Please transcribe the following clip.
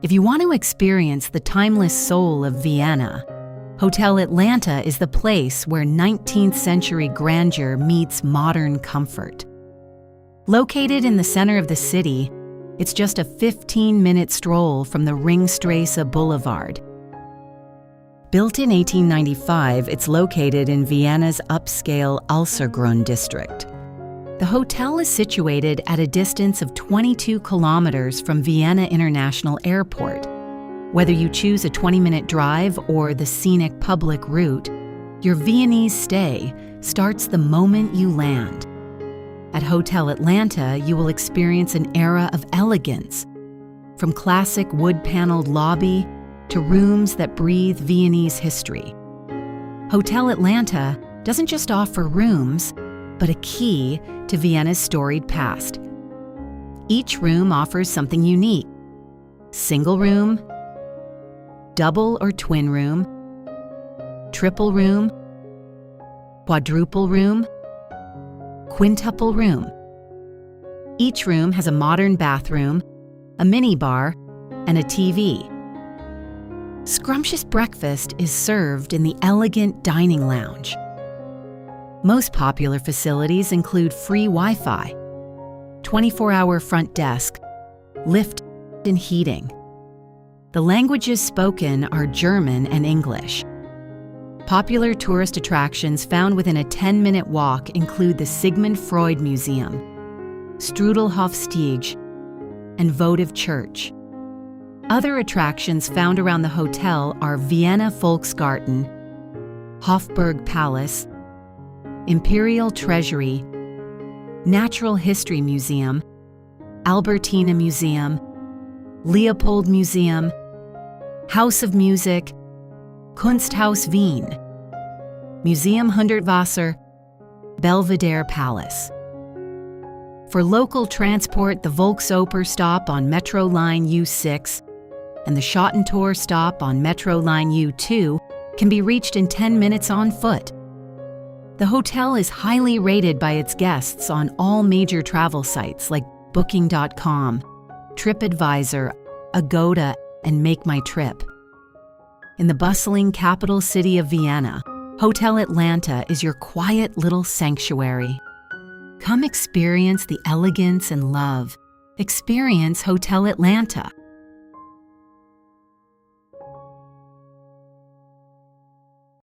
If you want to experience the timeless soul of Vienna, Hotel Atlanta is the place where 19th century grandeur meets modern comfort. Located in the center of the city, it's just a 15-minute stroll from the Ringstraße Boulevard. Built in 1895, it's located in Vienna's upscale Alsergrund District. The hotel is situated at a distance of 22 kilometers from Vienna International Airport. Whether you choose a 20-minute drive or the scenic public route, your Viennese stay starts the moment you land. At Hotel Atlanta, you will experience an era of elegance, from classic wood-paneled lobby to rooms that breathe Viennese history. Hotel Atlanta doesn't just offer rooms, but a key to Vienna's storied past. Each room offers something unique: single room, double or twin room, triple room, quadruple room, quintuple room. Each room has a modern bathroom, a minibar, and a TV. Scrumptious breakfast is served in the elegant dining lounge. Most popular facilities include free Wi-Fi, 24-hour front desk, lift, and heating. The languages spoken are German and English. Popular tourist attractions found within a 10-minute walk include the Sigmund Freud Museum, Strudelhofstiege, and Votive Church. Other attractions found around the hotel are Vienna Volksgarten, Hofburg Palace, Imperial Treasury, Natural History Museum, Albertina Museum, Leopold Museum, House of Music, Kunsthaus Wien, Museum Hundertwasser, Belvedere Palace. For local transport, the Volksoper stop on Metro Line U6 and the Schottentor stop on Metro Line U2 can be reached in 10 minutes on foot. The hotel is highly rated by its guests on all major travel sites like Booking.com, TripAdvisor, Agoda, and Make My Trip. In the bustling capital city of Vienna, Hotel Atlanta is your quiet little sanctuary. Come experience the elegance and love. Experience Hotel Atlanta.